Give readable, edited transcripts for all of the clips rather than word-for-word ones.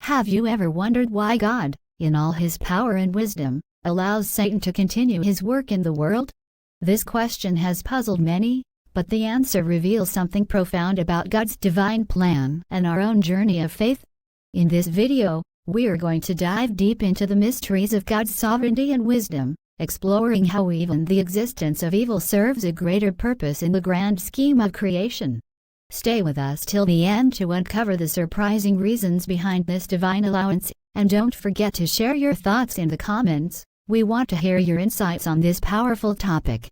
Have you ever wondered why God, in all his power and wisdom, allows Satan to continue his work in the world? This question has puzzled many, but the answer reveals something profound about God's divine plan and our own journey of faith. In this video, we are going to dive deep into the mysteries of God's sovereignty and wisdom, exploring how even the existence of evil serves a greater purpose in the grand scheme of creation. Stay with us till the end to uncover the surprising reasons behind this divine allowance, and don't forget to share your thoughts in the comments. We want to hear your insights on this powerful topic.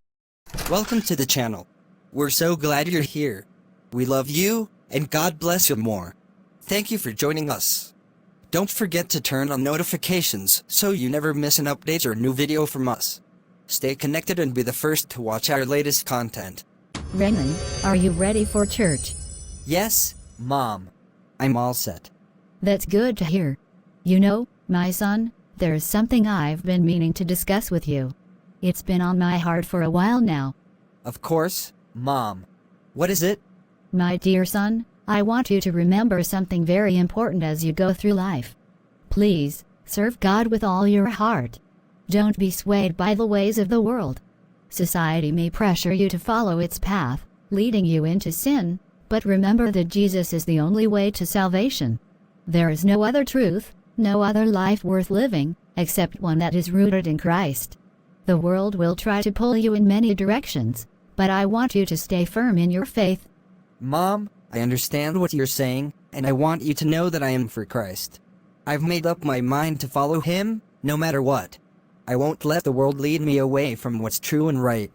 Welcome to the channel. We're so glad you're here. We love you, and God bless you more. Thank you for joining us. Don't forget to turn on notifications so you never miss an update or new video from us. Stay connected and be the first to watch our latest content. Raymond, are you ready for church? Yes, Mom. I'm all set. That's good to hear. You know, my son, there's something I've been meaning to discuss with you. It's been on my heart for a while now. Of course, Mom. What is it? My dear son, I want you to remember something very important as you go through life. Please, serve God with all your heart. Don't be swayed by the ways of the world. Society may pressure you to follow its path, leading you into sin, but remember that Jesus is the only way to salvation. There is no other truth, no other life worth living, except one that is rooted in Christ. The world will try to pull you in many directions, but I want you to stay firm in your faith. Mom, I understand what you're saying, and I want you to know that I am for Christ. I've made up my mind to follow him, no matter what. I won't let the world lead me away from what's true and right.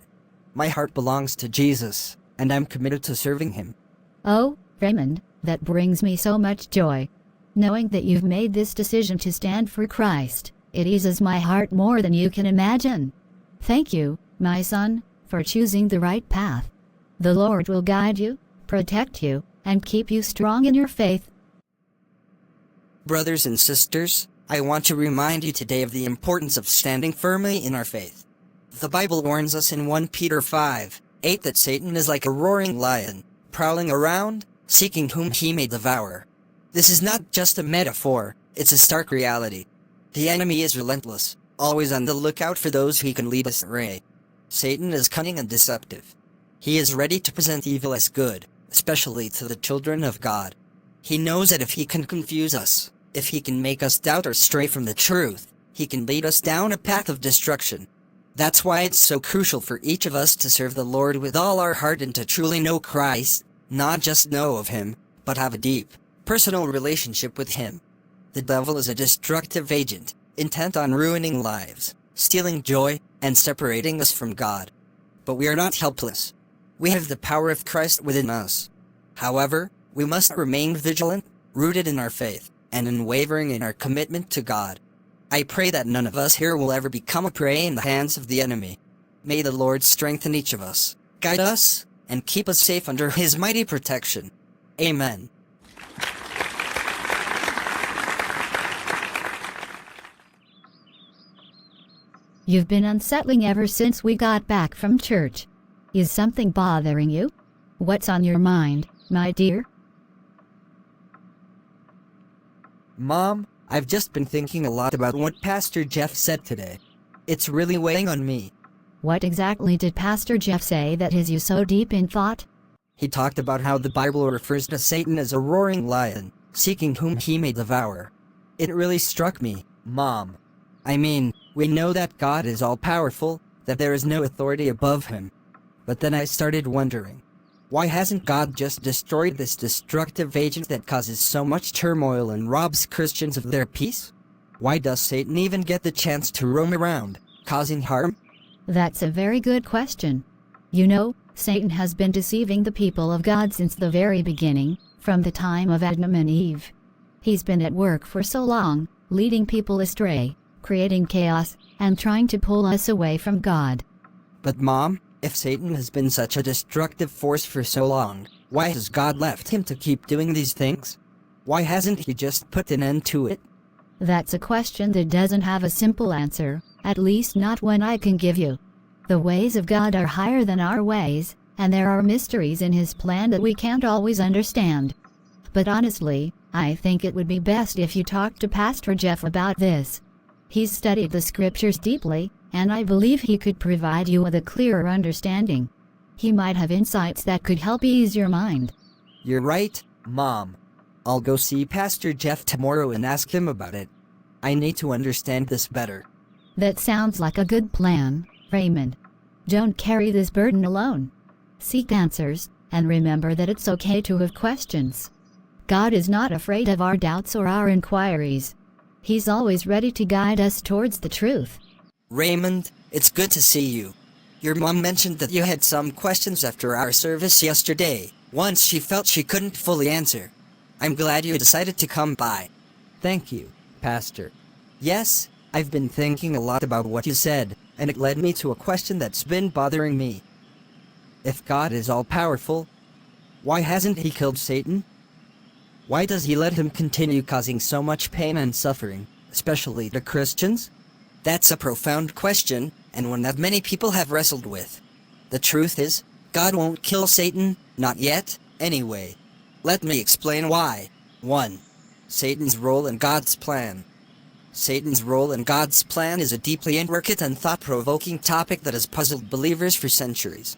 My heart belongs to Jesus, and I'm committed to serving him. Oh, Raymond, that brings me so much joy. Knowing that you've made this decision to stand for Christ, it eases my heart more than you can imagine. Thank you, my son, for choosing the right path. The Lord will guide you, protect you, and keep you strong in your faith. Brothers and sisters, I want to remind you today of the importance of standing firmly in our faith. The Bible warns us in 1 Peter 5:8 that Satan is like a roaring lion, prowling around, seeking whom he may devour. This is not just a metaphor, it's a stark reality. The enemy is relentless, always on the lookout for those he can lead astray. Satan is cunning and deceptive. He is ready to present evil as good, especially to the children of God. He knows that if he can confuse us, if he can make us doubt or stray from the truth, he can lead us down a path of destruction. That's why it's so crucial for each of us to serve the Lord with all our heart and to truly know Christ, not just know of him, but have a deep, personal relationship with him. The devil is a destructive agent, intent on ruining lives, stealing joy, and separating us from God. But we are not helpless. We have the power of Christ within us. However, we must remain vigilant, rooted in our faith, and unwavering in our commitment to God. I pray that none of us here will ever become a prey in the hands of the enemy. May the Lord strengthen each of us, guide us, and keep us safe under his mighty protection. Amen. You've been unsettling ever since we got back from church. Is something bothering you? What's on your mind, my dear? Mom, I've just been thinking a lot about what Pastor Jeff said today. It's really weighing on me. What exactly did Pastor Jeff say that has you so deep in thought? He talked about how the Bible refers to Satan as a roaring lion, seeking whom he may devour. It really struck me, Mom. I mean, we know that God is all-powerful, that there is no authority above him. But then I started wondering, why hasn't God just destroyed this destructive agent that causes so much turmoil and robs Christians of their peace? Why does Satan even get the chance to roam around, causing harm? That's a very good question. You know, Satan has been deceiving the people of God since the very beginning, from the time of Adam and Eve. He's been at work for so long, leading people astray, creating chaos, and trying to pull us away from God. But Mom, if Satan has been such a destructive force for so long, why has God left him to keep doing these things? Why hasn't he just put an end to it? That's a question that doesn't have a simple answer, at least not one I can give you. The ways of God are higher than our ways, and there are mysteries in his plan that we can't always understand. But honestly, I think it would be best if you talk to Pastor Jeff about this. He's studied the scriptures deeply, and I believe he could provide you with a clearer understanding. He might have insights that could help ease your mind. You're right, Mom. I'll go see Pastor Jeff tomorrow and ask him about it. I need to understand this better. That sounds like a good plan, Raymond. Don't carry this burden alone. Seek answers, and remember that it's okay to have questions. God is not afraid of our doubts or our inquiries. He's always ready to guide us towards the truth. Raymond, it's good to see you. Your mom mentioned that you had some questions after our service yesterday, ones she felt she couldn't fully answer. I'm glad you decided to come by. Thank you, Pastor. Yes, I've been thinking a lot about what you said, and it led me to a question that's been bothering me. If God is all-powerful, why hasn't he killed Satan? Why does he let him continue causing so much pain and suffering, especially to Christians? That's a profound question, and one that many people have wrestled with. The truth is, God won't kill Satan, not yet, anyway. Let me explain why. 1. Satan's role in God's plan. Satan's role in God's plan is a deeply intricate and thought-provoking topic that has puzzled believers for centuries.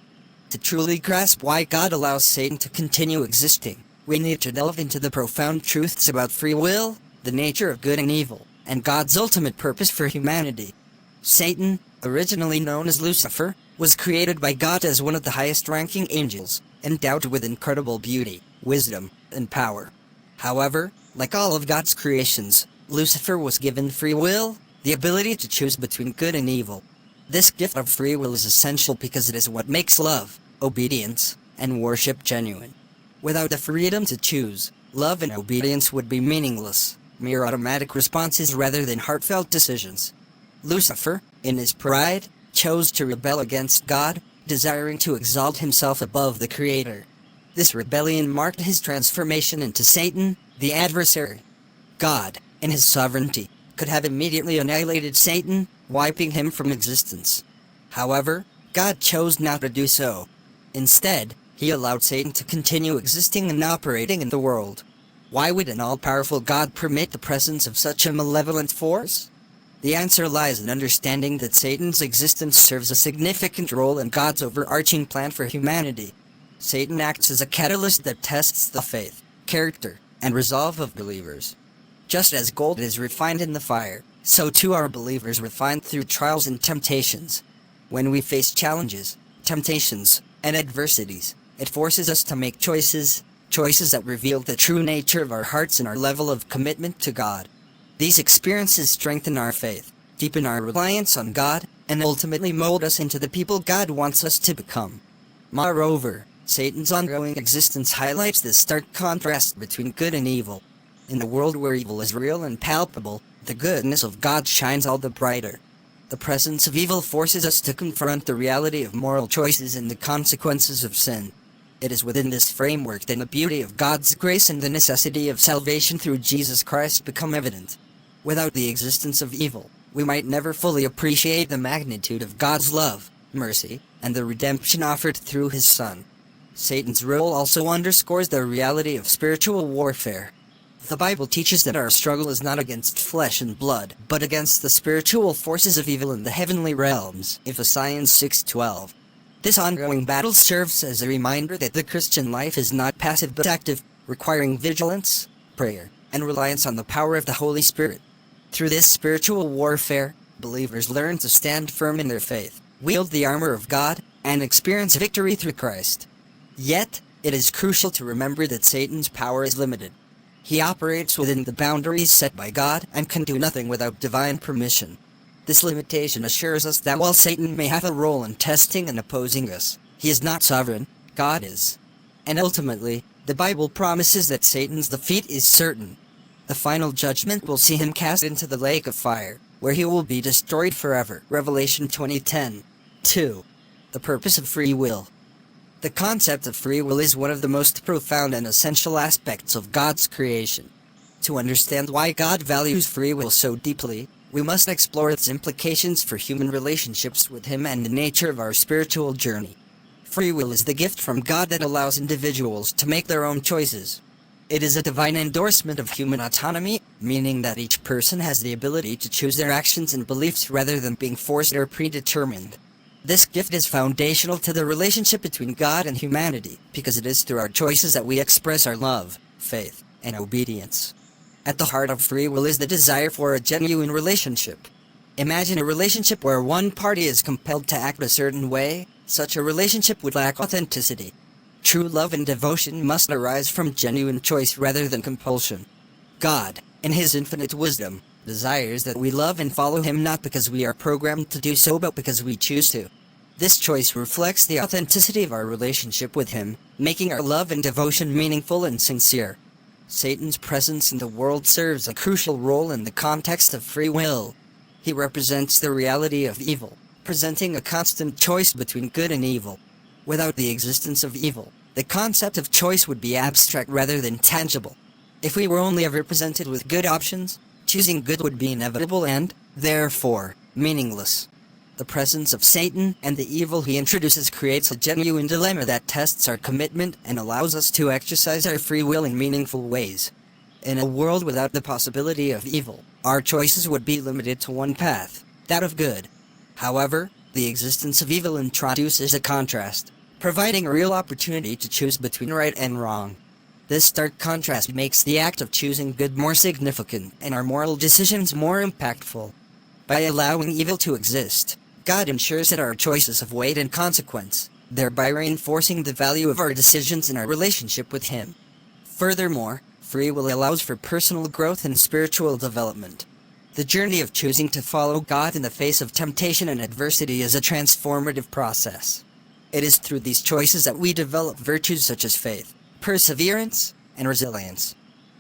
To truly grasp why God allows Satan to continue existing, we need to delve into the profound truths about free will, the nature of good and evil, and God's ultimate purpose for humanity. Satan, originally known as Lucifer, was created by God as one of the highest-ranking angels, endowed with incredible beauty, wisdom, and power. However, like all of God's creations, Lucifer was given free will, the ability to choose between good and evil. This gift of free will is essential because it is what makes love, obedience, and worship genuine. Without the freedom to choose, love and obedience would be meaningless, mere automatic responses rather than heartfelt decisions. Lucifer, in his pride, chose to rebel against God, desiring to exalt himself above the Creator. This rebellion marked his transformation into Satan, the adversary. God, in his sovereignty, could have immediately annihilated Satan, wiping him from existence. However, God chose not to do so. Instead, he allowed Satan to continue existing and operating in the world. Why would an all-powerful God permit the presence of such a malevolent force? The answer lies in understanding that Satan's existence serves a significant role in God's overarching plan for humanity. Satan acts as a catalyst that tests the faith, character, and resolve of believers. Just as gold is refined in the fire, so too are believers refined through trials and temptations. When we face challenges, temptations, and adversities, it forces us to make choices that reveal the true nature of our hearts and our level of commitment to God. These experiences strengthen our faith, deepen our reliance on God, and ultimately mold us into the people God wants us to become. Moreover, Satan's ongoing existence highlights the stark contrast between good and evil. In a world where evil is real and palpable, the goodness of God shines all the brighter. The presence of evil forces us to confront the reality of moral choices and the consequences of sin. It is within this framework that the beauty of God's grace and the necessity of salvation through Jesus Christ become evident. Without the existence of evil, we might never fully appreciate the magnitude of God's love, mercy, and the redemption offered through His Son. Satan's role also underscores the reality of spiritual warfare. The Bible teaches that our struggle is not against flesh and blood, but against the spiritual forces of evil in the heavenly realms, Ephesians 6:12. This ongoing battle serves as a reminder that the Christian life is not passive but active, requiring vigilance, prayer, and reliance on the power of the Holy Spirit. Through this spiritual warfare, believers learn to stand firm in their faith, wield the armor of God, and experience victory through Christ. Yet, it is crucial to remember that Satan's power is limited. He operates within the boundaries set by God and can do nothing without divine permission. This limitation assures us that while Satan may have a role in testing and opposing us, he is not sovereign, God is. And ultimately, the Bible promises that Satan's defeat is certain. The final judgment will see him cast into the lake of fire, where he will be destroyed forever. Revelation 20:10. 2. The purpose of free will. The concept of free will is one of the most profound and essential aspects of God's creation. To understand why God values free will so deeply, we must explore its implications for human relationships with Him and the nature of our spiritual journey. Free will is the gift from God that allows individuals to make their own choices. It is a divine endorsement of human autonomy, meaning that each person has the ability to choose their actions and beliefs rather than being forced or predetermined. This gift is foundational to the relationship between God and humanity, because it is through our choices that we express our love, faith, and obedience. At the heart of free will is the desire for a genuine relationship. Imagine a relationship where one party is compelled to act a certain way. Such a relationship would lack authenticity. True love and devotion must arise from genuine choice rather than compulsion. God, in His infinite wisdom, desires that we love and follow Him not because we are programmed to do so but because we choose to. This choice reflects the authenticity of our relationship with Him, making our love and devotion meaningful and sincere. Satan's presence in the world serves a crucial role in the context of free will. He represents the reality of evil, presenting a constant choice between good and evil. Without the existence of evil, the concept of choice would be abstract rather than tangible. If we were only ever presented with good options, choosing good would be inevitable and, therefore, meaningless. The presence of Satan and the evil he introduces creates a genuine dilemma that tests our commitment and allows us to exercise our free will in meaningful ways. In a world without the possibility of evil, our choices would be limited to one path, that of good. However, the existence of evil introduces a contrast, providing a real opportunity to choose between right and wrong. This stark contrast makes the act of choosing good more significant and our moral decisions more impactful. By allowing evil to exist, God ensures that our choices have weight and consequence, thereby reinforcing the value of our decisions in our relationship with Him. Furthermore, free will allows for personal growth and spiritual development. The journey of choosing to follow God in the face of temptation and adversity is a transformative process. It is through these choices that we develop virtues such as faith, perseverance, and resilience.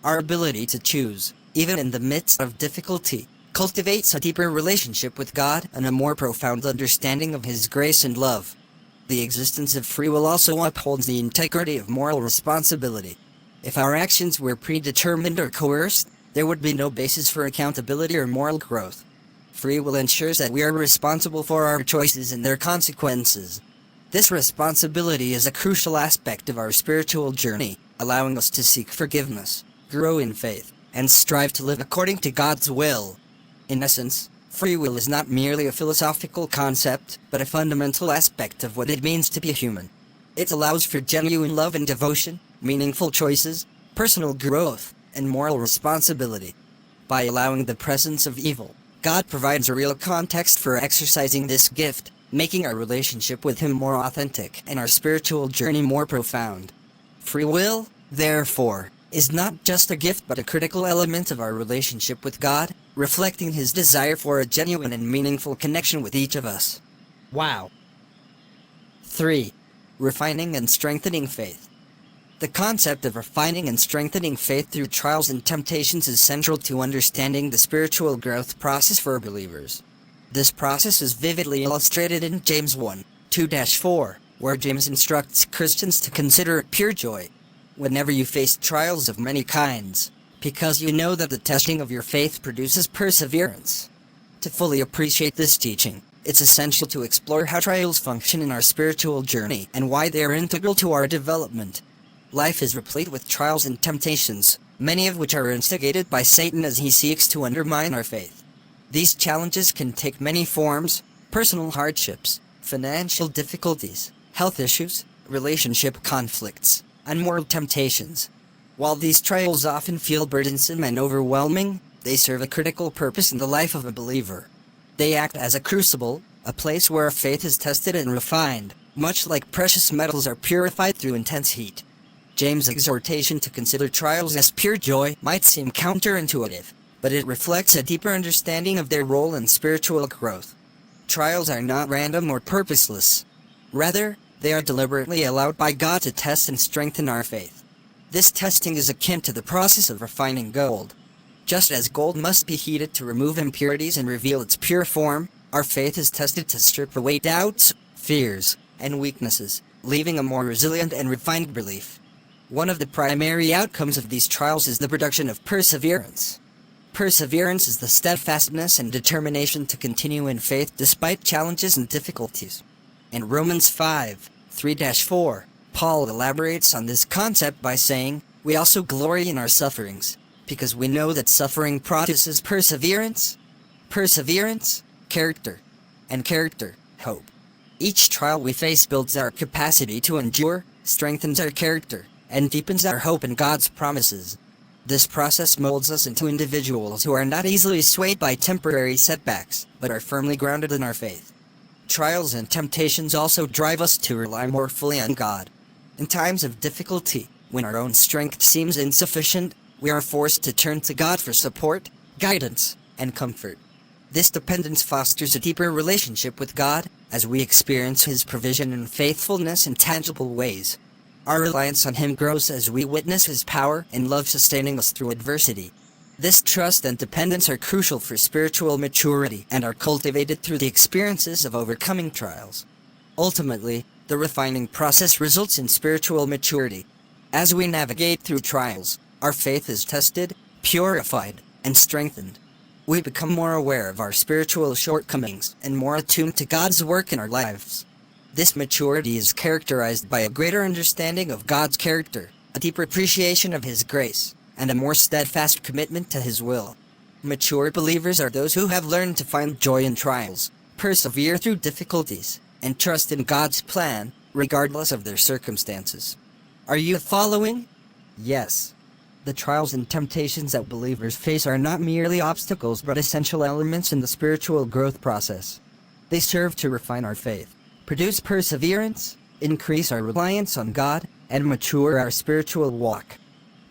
Our ability to choose, even in the midst of difficulty, cultivates a deeper relationship with God and a more profound understanding of His grace and love. The existence of free will also upholds the integrity of moral responsibility. If our actions were predetermined or coerced, there would be no basis for accountability or moral growth. Free will ensures that we are responsible for our choices and their consequences. This responsibility is a crucial aspect of our spiritual journey, allowing us to seek forgiveness, grow in faith, and strive to live according to God's will. In essence, free will is not merely a philosophical concept, but a fundamental aspect of what it means to be a human. It allows for genuine love and devotion, meaningful choices, personal growth, and moral responsibility. By allowing the presence of evil, God provides a real context for exercising this gift, making our relationship with Him more authentic and our spiritual journey more profound. Free will, therefore, is not just a gift but a critical element of our relationship with God, reflecting His desire for a genuine and meaningful connection with each of us. Wow. 3. Refining and strengthening faith. The concept of refining and strengthening faith through trials and temptations is central to understanding the spiritual growth process for believers. This process is vividly illustrated in James 1:2-4, where James instructs Christians to consider it pure joy whenever you face trials of many kinds, because you know that the testing of your faith produces perseverance. To fully appreciate this teaching, it's essential to explore how trials function in our spiritual journey and why they are integral to our development. Life is replete with trials and temptations, many of which are instigated by Satan as he seeks to undermine our faith. These challenges can take many forms: personal hardships, financial difficulties, health issues, relationship conflicts, and moral temptations. While these trials often feel burdensome and overwhelming, they serve a critical purpose in the life of a believer. They act as a crucible, a place where faith is tested and refined, much like precious metals are purified through intense heat. James' exhortation to consider trials as pure joy might seem counterintuitive, but it reflects a deeper understanding of their role in spiritual growth. Trials are not random or purposeless. Rather, they are deliberately allowed by God to test and strengthen our faith. This testing is akin to the process of refining gold. Just as gold must be heated to remove impurities and reveal its pure form, our faith is tested to strip away doubts, fears, and weaknesses, leaving a more resilient and refined belief. One of the primary outcomes of these trials is the production of perseverance. Perseverance is the steadfastness and determination to continue in faith despite challenges and difficulties. In Romans 5:3-4, Paul elaborates on this concept by saying, We also glory in our sufferings, because we know that suffering produces perseverance, character, and character, hope. Each trial we face builds our capacity to endure, strengthens our character, and deepens our hope in God's promises. This process molds us into individuals who are not easily swayed by temporary setbacks, but are firmly grounded in our faith. Trials and temptations also drive us to rely more fully on God. In times of difficulty, when our own strength seems insufficient, we are forced to turn to God for support, guidance, and comfort. This dependence fosters a deeper relationship with God, as we experience His provision and faithfulness in tangible ways. Our reliance on Him grows as we witness His power and love sustaining us through adversity. This trust and dependence are crucial for spiritual maturity and are cultivated through the experiences of overcoming trials. Ultimately, the refining process results in spiritual maturity. As we navigate through trials, our faith is tested, purified, and strengthened. We become more aware of our spiritual shortcomings and more attuned to God's work in our lives. This maturity is characterized by a greater understanding of God's character, a deeper appreciation of His grace, and a more steadfast commitment to His will. Mature believers are those who have learned to find joy in trials, persevere through difficulties, and trust in God's plan, regardless of their circumstances. Are you following? Yes. The trials and temptations that believers face are not merely obstacles but essential elements in the spiritual growth process. They serve to refine our faith, produce perseverance, increase our reliance on God, and mature our spiritual walk.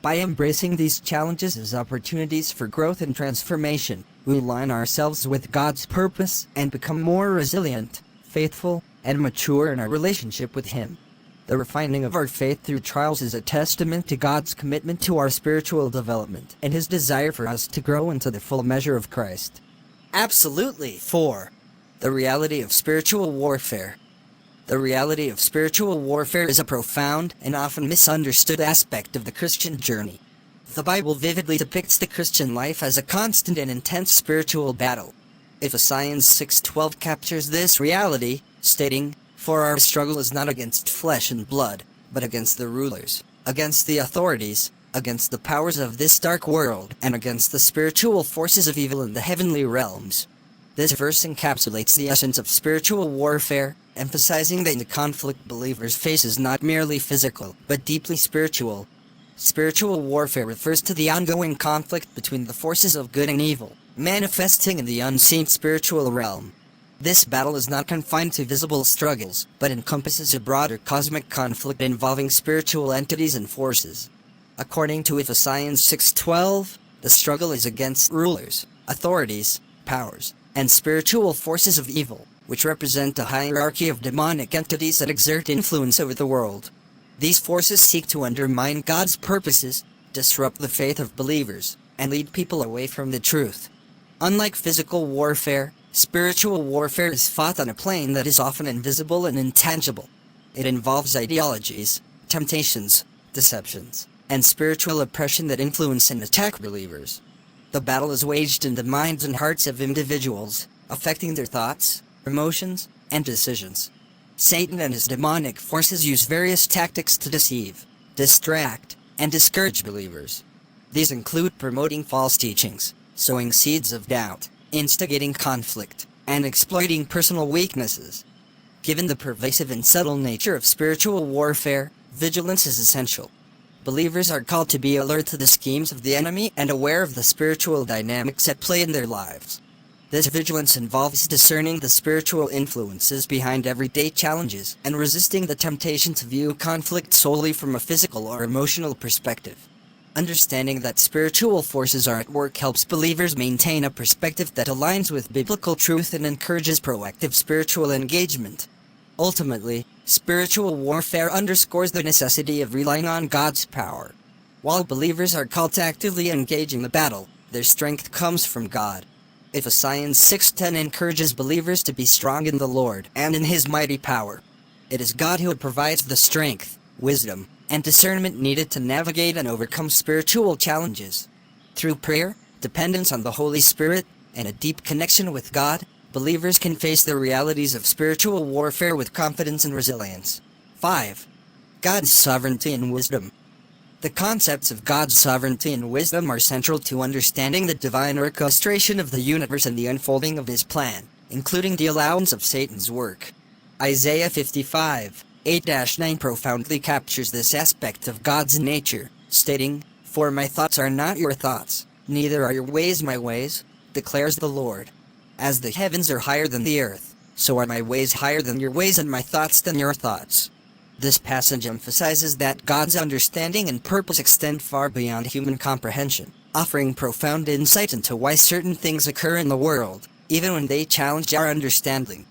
By embracing these challenges as opportunities for growth and transformation, we align ourselves with God's purpose and become more resilient, faithful, and mature in our relationship with Him. The refining of our faith through trials is a testament to God's commitment to our spiritual development and His desire for us to grow into the full measure of Christ. Absolutely. 4. The reality of spiritual warfare. The reality of spiritual warfare is a profound and often misunderstood aspect of the Christian journey. The Bible vividly depicts the Christian life as a constant and intense spiritual battle. Ephesians 6:12 captures this reality, stating, "For our struggle is not against flesh and blood, but against the rulers, against the authorities, against the powers of this dark world, and against the spiritual forces of evil in the heavenly realms." This verse encapsulates the essence of spiritual warfare, emphasizing that the conflict believers face is not merely physical, but deeply spiritual. Spiritual warfare refers to the ongoing conflict between the forces of good and evil, manifesting in the unseen spiritual realm. This battle is not confined to visible struggles, but encompasses a broader cosmic conflict involving spiritual entities and forces. According to Ephesians 6:12, the struggle is against rulers, authorities, powers, and spiritual forces of evil, which represent a hierarchy of demonic entities that exert influence over the world. These forces seek to undermine God's purposes, disrupt the faith of believers, and lead people away from the truth. Unlike physical warfare, spiritual warfare is fought on a plane that is often invisible and intangible. It involves ideologies, temptations, deceptions, and spiritual oppression that influence and attack believers. The battle is waged in the minds and hearts of individuals, affecting their thoughts, emotions, and decisions. Satan and his demonic forces use various tactics to deceive, distract, and discourage believers. These include promoting false teachings, sowing seeds of doubt, instigating conflict, and exploiting personal weaknesses. Given the pervasive and subtle nature of spiritual warfare, vigilance is essential. Believers are called to be alert to the schemes of the enemy and aware of the spiritual dynamics at play in their lives. This vigilance involves discerning the spiritual influences behind everyday challenges and resisting the temptation to view conflict solely from a physical or emotional perspective. Understanding that spiritual forces are at work helps believers maintain a perspective that aligns with biblical truth and encourages proactive spiritual engagement. Ultimately, spiritual warfare underscores the necessity of relying on God's power. While believers are called to actively engage in the battle, their strength comes from God. Ephesians 6:10 encourages believers to be strong in the Lord and in His mighty power. It is God who provides the strength, wisdom, and discernment needed to navigate and overcome spiritual challenges. Through prayer, dependence on the Holy Spirit, and a deep connection with God, believers can face the realities of spiritual warfare with confidence and resilience. 5. God's sovereignty and wisdom. The concepts of God's sovereignty and wisdom are central to understanding the divine orchestration of the universe and the unfolding of his plan, including the allowance of Satan's work. Isaiah 55, 8-9 profoundly captures this aspect of God's nature, stating, "For my thoughts are not your thoughts, neither are your ways my ways, declares the Lord. As the heavens are higher than the earth, so are my ways higher than your ways and my thoughts than your thoughts." This passage emphasizes that God's understanding and purpose extend far beyond human comprehension, offering profound insight into why certain things occur in the world, even when they challenge our understanding.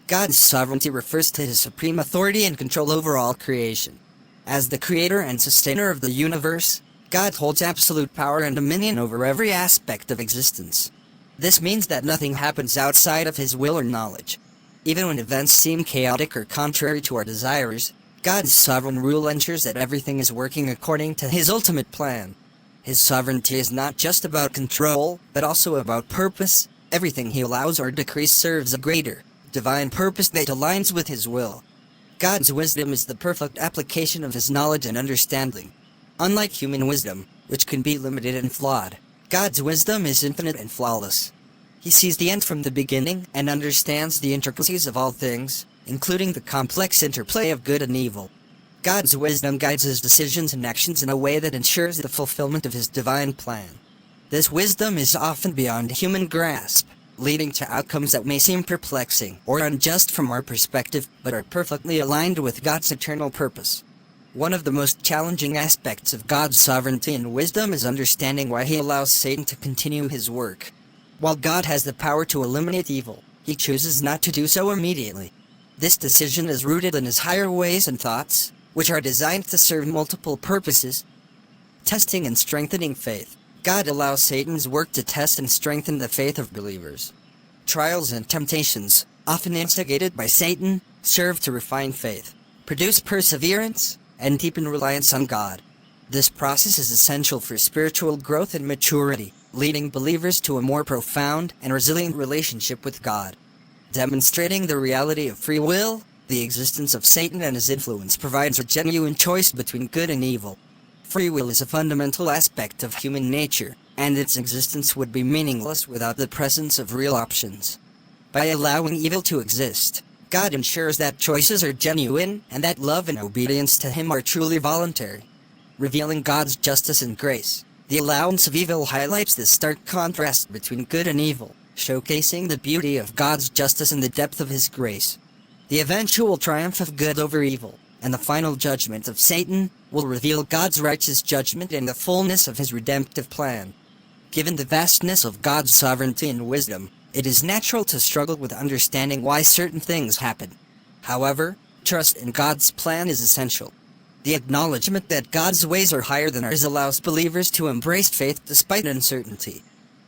God's sovereignty refers to his supreme authority and control over all creation. As the creator and sustainer of the universe, God holds absolute power and dominion over every aspect of existence. This means that nothing happens outside of his will or knowledge. Even when events seem chaotic or contrary to our desires, God's sovereign rule ensures that everything is working according to his ultimate plan. His sovereignty is not just about control, but also about purpose. Everything he allows or decrees serves a greater, divine purpose that aligns with his will. God's wisdom is the perfect application of his knowledge and understanding. Unlike human wisdom, which can be limited and flawed, God's wisdom is infinite and flawless. He sees the end from the beginning and understands the intricacies of all things, including the complex interplay of good and evil. God's wisdom guides his decisions and actions in a way that ensures the fulfillment of his divine plan. This wisdom is often beyond human grasp, leading to outcomes that may seem perplexing or unjust from our perspective, but are perfectly aligned with God's eternal purpose. One of the most challenging aspects of God's sovereignty and wisdom is understanding why he allows Satan to continue his work. While God has the power to eliminate evil, he chooses not to do so immediately. This decision is rooted in his higher ways and thoughts, which are designed to serve multiple purposes. Testing and strengthening faith. God allows Satan's work to test and strengthen the faith of believers. Trials and temptations, often instigated by Satan, serve to refine faith, produce perseverance, and deepen reliance on God. This process is essential for spiritual growth and maturity, leading believers to a more profound and resilient relationship with God. Demonstrating the reality of free will, the existence of Satan and his influence provides a genuine choice between good and evil. Free will is a fundamental aspect of human nature, and its existence would be meaningless without the presence of real options. By allowing evil to exist, God ensures that choices are genuine and that love and obedience to him are truly voluntary. Revealing God's justice and grace, the allowance of evil highlights the stark contrast between good and evil, showcasing the beauty of God's justice and the depth of his grace. The eventual triumph of good over evil, and the final judgment of Satan, will reveal God's righteous judgment and the fullness of his redemptive plan. Given the vastness of God's sovereignty and wisdom, it is natural to struggle with understanding why certain things happen. However, trust in God's plan is essential. The acknowledgement that God's ways are higher than ours allows believers to embrace faith despite uncertainty.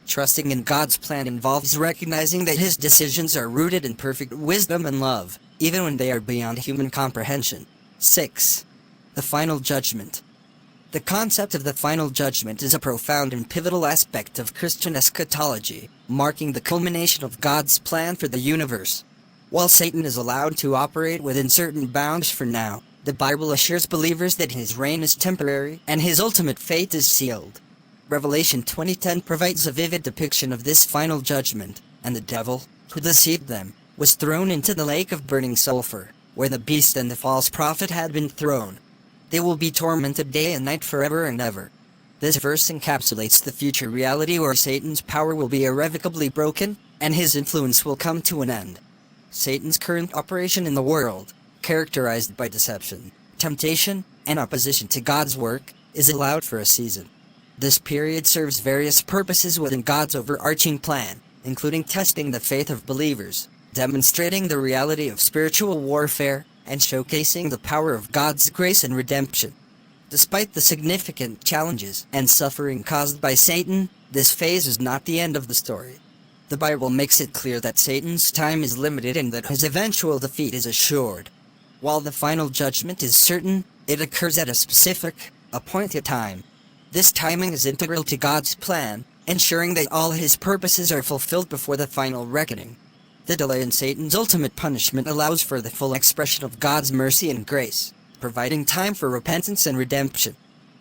Trusting in God's plan involves recognizing that his decisions are rooted in perfect wisdom and love, even when they are beyond human comprehension. 6. The Final Judgment. The concept of the final judgment is a profound and pivotal aspect of Christian eschatology, marking the culmination of God's plan for the universe. While Satan is allowed to operate within certain bounds for now, the Bible assures believers that his reign is temporary and his ultimate fate is sealed. Revelation 20:10 provides a vivid depiction of this final judgment, and the devil, who deceived them, was thrown into the lake of burning sulfur, where the beast and the false prophet had been thrown. They will be tormented day and night forever and ever. This verse encapsulates the future reality where Satan's power will be irrevocably broken, and his influence will come to an end. Satan's current operation in the world, characterized by deception, temptation, and opposition to God's work, is allowed for a season. This period serves various purposes within God's overarching plan, including testing the faith of believers, demonstrating the reality of spiritual warfare, and showcasing the power of God's grace and redemption. Despite the significant challenges and suffering caused by Satan, this phase is not the end of the story. The Bible makes it clear that Satan's time is limited and that his eventual defeat is assured. While the final judgment is certain, it occurs at a specific, appointed time. This timing is integral to God's plan, ensuring that all his purposes are fulfilled before the final reckoning. The delay in Satan's ultimate punishment allows for the full expression of God's mercy and grace, providing time for repentance and redemption.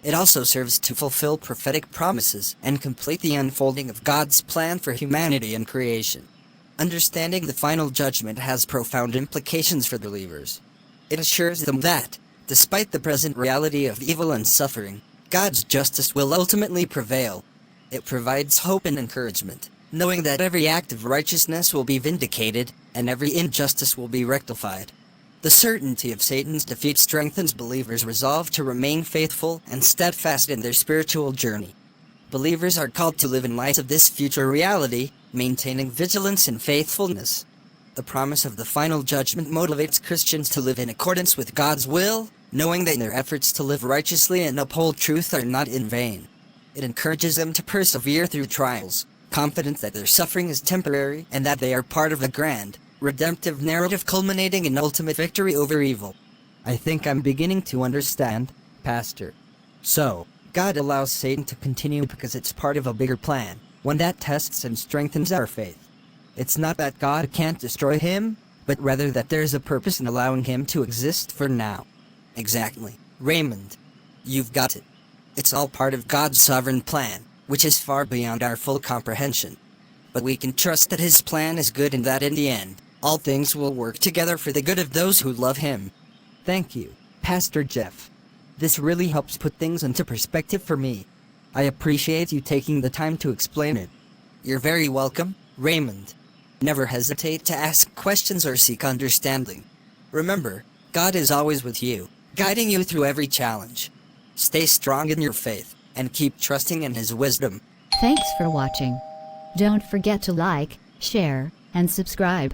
It also serves to fulfill prophetic promises and complete the unfolding of God's plan for humanity and creation. Understanding the final judgment has profound implications for believers. It assures them that, despite the present reality of evil and suffering, God's justice will ultimately prevail. It provides hope and encouragement, knowing that every act of righteousness will be vindicated, and every injustice will be rectified. The certainty of Satan's defeat strengthens believers' resolve to remain faithful and steadfast in their spiritual journey. Believers are called to live in light of this future reality, maintaining vigilance and faithfulness. The promise of the final judgment motivates Christians to live in accordance with God's will, knowing that their efforts to live righteously and uphold truth are not in vain. It encourages them to persevere through trials, confident that their suffering is temporary and that they are part of a grand, redemptive narrative culminating in ultimate victory over evil. I think I'm beginning to understand, Pastor. So, God allows Satan to continue because it's part of a bigger plan, one that tests and strengthens our faith. It's not that God can't destroy him, but rather that there's a purpose in allowing him to exist for now. Exactly, Raymond. You've got it. It's all part of God's sovereign plan, which is far beyond our full comprehension. But we can trust that his plan is good and that in the end, all things will work together for the good of those who love him. Thank you, Pastor Jeff. This really helps put things into perspective for me. I appreciate you taking the time to explain it. You're very welcome, Raymond. Never hesitate to ask questions or seek understanding. Remember, God is always with you, guiding you through every challenge. Stay strong in your faith, and keep trusting in his wisdom. Thanks for watching. Don't forget to like, share, and subscribe.